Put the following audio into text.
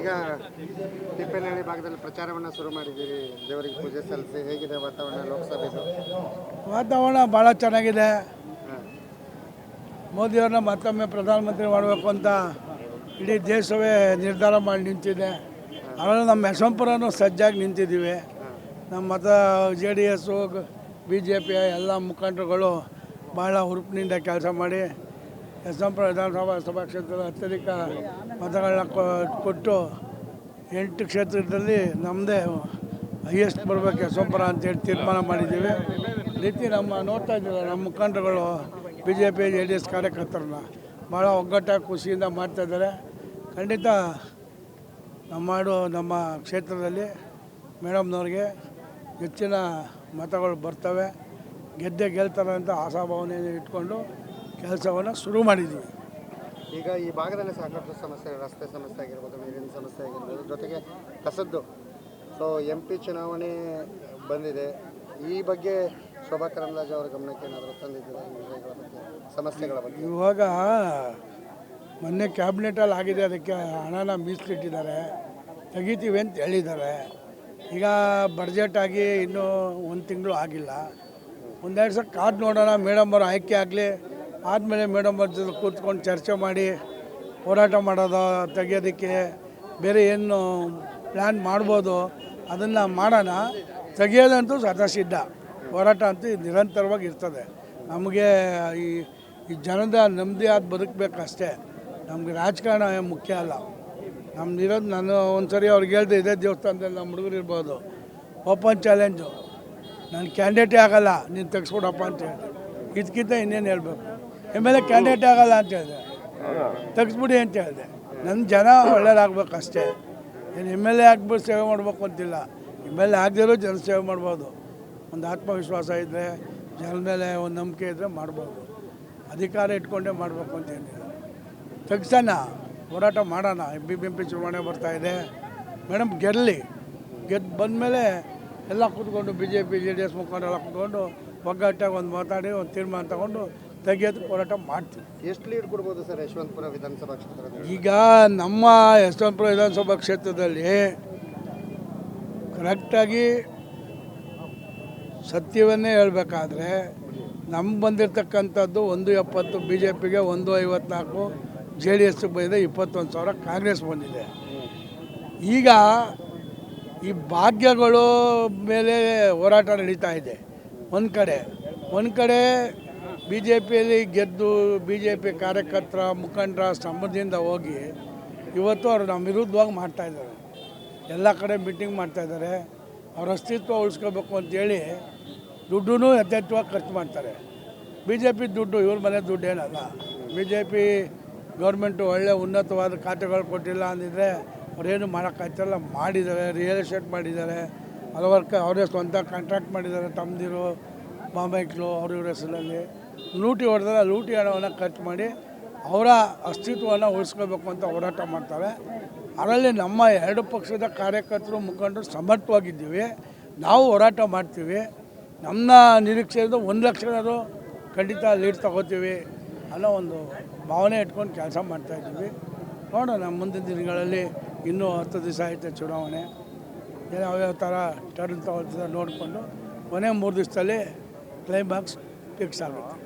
ಈಗ ತಿಪ್ಪೇನಹಳ್ಳಿ ಭಾಗದಲ್ಲಿ ಪ್ರಚಾರವನ್ನು ಶುರು ಮಾಡಿದ್ದೀರಿ, ದೇವರಿಗೆ ಪೂಜೆ ಸಲ್ಲಿಸಿ. ಹೇಗಿದೆ ವಾತಾವರಣ ಲೋಕಸಭೆದು? ವಾತಾವರಣ ಭಾಳ ಚೆನ್ನಾಗಿದೆ. ಮೋದಿಯವ್ರನ್ನ ಮತ್ತೊಮ್ಮೆ ಪ್ರಧಾನಮಂತ್ರಿ ಮಾಡಬೇಕು ಅಂತ ಇಡೀ ದೇಶವೇ ನಿರ್ಧಾರ ಮಾಡಿ ನಿಂತಿದೆ. ಅದರಲ್ಲಿ ನಮ್ಮ ಯಶವಂತಪುರನೂ ಸಜ್ಜಾಗಿ ನಿಂತಿದ್ದೀವಿ. ನಮ್ಮ JDS BJP ಎಲ್ಲ ಮುಖಂಡರುಗಳು ಭಾಳ ಹುರುಪಿನಿಂದ ಕೆಲಸ ಮಾಡಿ ಯಶವಂತಪುರ ವಿಧಾನಸಭಾ ಕ್ಷೇತ್ರದ ಅತ್ಯಧಿಕ ಮತಗಳನ್ನ ಕೊಟ್ಟು 8 ಕ್ಷೇತ್ರದಲ್ಲಿ ನಮ್ಮದೇ ಹೈಯೆಸ್ಟ್ ಬರಬೇಕು ಯಶವಂತಪುರ ಅಂತೇಳಿ ತೀರ್ಮಾನ ಮಾಡಿದ್ದೀವಿ. ರೀತಿ ನಮ್ಮ ನೋಡ್ತಾ ಇದ್ದೀವಿ, ನಮ್ಮ ಮುಖಂಡರುಗಳು BJP JDS ಕಾರ್ಯಕರ್ತರನ್ನ ಭಾಳ ಒಗ್ಗಟ್ಟಾಗಿ ಖುಷಿಯಿಂದ ಮಾಡ್ತಾಯಿದ್ದಾರೆ. ಖಂಡಿತ ನಮ್ಮ ಕ್ಷೇತ್ರದಲ್ಲಿ ಮೇಡಮ್ನವ್ರಿಗೆ ಹೆಚ್ಚಿನ ಮತಗಳು ಬರ್ತವೆ, ಗೆಲ್ತಾರೆ ಅಂತ ಆಶಾಭಾವನೆಯನ್ನು ಇಟ್ಕೊಂಡು ಕೆಲಸವನ್ನು ಶುರು ಮಾಡಿದ್ದೀವಿ. ಈಗ ಈ ಭಾಗದಲ್ಲಿ ಸಾಕಷ್ಟು ಸಮಸ್ಯೆ, ರಸ್ತೆ ಸಮಸ್ಯೆ ಆಗಿರ್ಬೋದು, ನೀರಿನ ಸಮಸ್ಯೆ ಆಗಿರ್ಬೋದು, ಜೊತೆಗೆ ಕಸದ್ದು. ಸೊ MP ಚುನಾವಣೆ ಬಂದಿದೆ, ಈ ಬಗ್ಗೆ ಶೋಭಾ ಕರಂದ್ಲಾಜೆ ಅವರ ಗಮನಕ್ಕೆ ಏನಾದರೂ ತಂದಿದ್ದೀರಾ ಈ ವಿಷಯಗಳ ಬಗ್ಗೆ, ಸಮಸ್ಯೆಗಳ ಬಗ್ಗೆ? ಇವಾಗ ಮೊನ್ನೆ ಕ್ಯಾಬಿನೆಟಲ್ಲಿ ಆಗಿದೆ, ಅದಕ್ಕೆ ಹಣನ ಮೀಸಲಿಟ್ಟಿದ್ದಾರೆ, ತೆಗಿತೀವಿ ಅಂತ ಹೇಳಿದ್ದಾರೆ. ಈಗ ಬಡ್ಜೆಟ್ ಆಗಿ ಇನ್ನೂ 1 ತಿಂಗಳು ಆಗಿಲ್ಲ. ಒಂದೆರಡು ಸಲ ಕಾದು ನೋಡೋಣ, ಮೇಡಮ್ ಅವರು ಆಯ್ಕೆ ಆಗಲಿ, ಆದಮೇಲೆ ಮೇಡಮ್ ಅವ್ರ ಜೊತೆ ಕೂತ್ಕೊಂಡು ಚರ್ಚೆ ಮಾಡಿ ಹೋರಾಟ ಮಾಡೋದು, ತೆಗಿಯೋದಕ್ಕೆ ಬೇರೆ ಏನು ಪ್ಲ್ಯಾನ್ ಮಾಡ್ಬೋದು ಅದನ್ನು ಮಾಡೋಣ. ತೆಗಿಯೋದಂತೂ ಸದಾ ಸಿದ್ಧ, ಹೋರಾಟ ಅಂತೂ ನಿರಂತರವಾಗಿ ಇರ್ತದೆ. ನಮಗೆ ಈ ಜನದ ನೆಮ್ಮದಿಯಾದ ಬದುಕಬೇಕಷ್ಟೇ, ನಮಗೆ ರಾಜಕಾರಣ ಮುಖ್ಯ ಅಲ್ಲ. ನಮ್ಮದಿರೋದು, ನಾನು ಒಂದು ಸರಿ ಅವ್ರಿಗೆ ಹೇಳ್ದೆ, ಇದೇ ದೇವಸ್ಥಾನದಲ್ಲಿ ನಮ್ಮ ಹುಡುಗರು ಇರ್ಬೋದು, ಓಪನ್ ಚಾಲೆಂಜು, ನಾನು ಕ್ಯಾಂಡಿಡೇಟೇ ಆಗೋಲ್ಲ, ನೀನು ತೆಗೆಸ್ಕೊಡಪ್ಪ ಅಂತ ಹೇಳಿದೆ. ಇದಕ್ಕಿಂತ ಇನ್ನೇನು ಹೇಳಬೇಕು? MLA ಕ್ಯಾಂಡಿಡೇಟೇ ಆಗೋಲ್ಲ ಅಂತ ಹೇಳಿದೆ, ತೆಗೆಸ್ಬಿಡಿ ಅಂತ ಹೇಳಿದೆ. ನನ್ನ ಜನ ಒಳ್ಳೇದಾಗಬೇಕು ಅಷ್ಟೇ. ಏನು MLA ಆಗ್ಬಿಟ್ಟು ಸೇವೆ ಮಾಡಬೇಕು ಅಂತಿಲ್ಲ, MLA ಆಗದಿರೋ ಜನ ಸೇವೆ ಮಾಡ್ಬೋದು. ಒಂದು ಆತ್ಮವಿಶ್ವಾಸ ಇದ್ದರೆ, ಜನರ ಮೇಲೆ ಒಂದು ನಂಬಿಕೆ ಇದ್ದರೆ ಮಾಡ್ಬೋದು. ಅಧಿಕಾರ ಇಟ್ಕೊಂಡೇ ಮಾಡಬೇಕು ಅಂತ ಏನಿಲ್ಲ. ತೆಗ್ಸೋಣ, ಹೋರಾಟ ಮಾಡೋಣ. MP ಚುನಾವಣೆ ಬರ್ತಾಯಿದೆ, ಮೇಡಮ್ ಗೆದ್ದು ಬಂದಮೇಲೆ ಎಲ್ಲ ಕೂತ್ಕೊಂಡು BJP JDS ಮುಖಂಡರೆಲ್ಲ ಕೂತ್ಕೊಂಡು ಒಗ್ಗಟ್ಟಾಗಿ ಒಂದು ಮಾತಾಡಿ ಒಂದು ತೀರ್ಮಾನ ತಗೊಂಡು ತೆಗಿಯೋದಕ್ಕೆ ಹೋರಾಟ ಮಾಡ್ತೀವಿ. ಎಷ್ಟು ಲೀಡ್ ಕೊಡ್ಬೋದು ಸರ್ ಯಶವಂತಪುರ ವಿಧಾನಸಭಾ ಕ್ಷೇತ್ರದಲ್ಲಿ? ಈಗ ನಮ್ಮ ಯಶವಂತಪುರ ವಿಧಾನಸಭಾ ಕ್ಷೇತ್ರದಲ್ಲಿ ಕರೆಕ್ಟಾಗಿ ಸತ್ಯವನ್ನೇ ಹೇಳಬೇಕಾದ್ರೆ ನಮ್ಗೆ ಬಂದಿರತಕ್ಕಂಥದ್ದು 170, BJPಗೆ 154, JDS ಬಂದಿದೆ 21,000, ಕಾಂಗ್ರೆಸ್ ಬಂದಿದೆ. ಈಗ ಈ ಭಾಗ್ಯಗಳು ಮೇಲೆ ಹೋರಾಟ ನಡೀತಾ ಇದೆ. ಒಂದು ಕಡೆ BJPಯಲ್ಲಿ ಗೆದ್ದು BJP ಕಾರ್ಯಕರ್ತರ ಮುಖಂಡರ ಶ್ರಮದಿಂದ ಹೋಗಿ ಇವತ್ತು ಅವರು ನಮ್ಮ ವಿರುದ್ಧವಾಗಿ ಮಾಡ್ತಾಯಿದ್ದಾರೆ. ಎಲ್ಲ ಕಡೆ ಮೀಟಿಂಗ್ ಮಾಡ್ತಾಯಿದ್ದಾರೆ. ಅವ್ರ ಅಸ್ತಿತ್ವ ಉಳಿಸ್ಕೋಬೇಕು ಅಂತೇಳಿ ದುಡ್ಡೂ ಯಥೇಚ್ಛವಾಗಿ ಖರ್ಚು ಮಾಡ್ತಾರೆ. BJP ದುಡ್ಡು ಇವ್ರ ಮನೆ ದುಡ್ಡು ಏನಲ್ಲ. BJP ಗೌರ್ಮೆಂಟು ಒಳ್ಳೆ ಉನ್ನತವಾದ ಖಾತೆಗಳು ಕೊಟ್ಟಿಲ್ಲ ಅಂದಿದ್ರೆ ಅವ್ರೇನು ಮಾಡೋಕ್ಕಾಗ್ತಿಲ್ಲ. ಮಾಡಿದ್ದಾರೆ, ರಿಯಲ್ ಎಸ್ಟೇಟ್ ಮಾಡಿದ್ದಾರೆ, ಹಲವಾರು ಅವರೇ ಸ್ವಂತ ಕಾಂಟ್ರಾಕ್ಟ್ ಮಾಡಿದ್ದಾರೆ. ತಮ್ಮದಿರು ಬಾಂಬೈಕ್ಲು ಇವ್ರ ಹೆಸರಲ್ಲಿ ಲೂಟಿ ಹೊಡೆದ್ರೆ ಲೂಟಿ ಹಣವನ್ನು ಖರ್ಚು ಮಾಡಿ ಅವರ ಅಸ್ತಿತ್ವವನ್ನು ಉಳಿಸ್ಕೋಬೇಕು ಅಂತ ಹೋರಾಟ ಮಾಡ್ತಾರೆ. ಅದರಲ್ಲಿ ನಮ್ಮ 2 ಪಕ್ಷದ ಕಾರ್ಯಕರ್ತರು ಮುಖಂಡರು ಸಮರ್ಥವಾಗಿದ್ದೀವಿ. ನಾವು ಹೋರಾಟ ಮಾಡ್ತೀವಿ. ನಮ್ಮ ನಿರೀಕ್ಷೆ 1 ಲಕ್ಷನಾದ್ರು ಖಂಡಿತ ಲೀಡ್ ತಗೋತೀವಿ ಅನ್ನೋ ಒಂದು ಭಾವನೆ ಇಟ್ಕೊಂಡು ಕೆಲಸ ಮಾಡ್ತಾಯಿದ್ದೀವಿ. ನೋಡೋಣ, ಮುಂದಿನ ದಿನಗಳಲ್ಲಿ ಇನ್ನೂ 10 ದಿವಸ ಐತೆ ಚುನಾವಣೆ, ಯಾವ್ಯಾವ ಥರ ಟರ್ನ್ ತಗೊಳ್ತಿದ್ದಾರೆ ನೋಡಿಕೊಂಡು ಕೊನೆ 3 ದಿವಸದಲ್ಲಿ ಕ್ಲೈಮ್ಯಾಕ್ಸ್ ಫಿಕ್ಸ್ ಆಗುತ್ತೆ.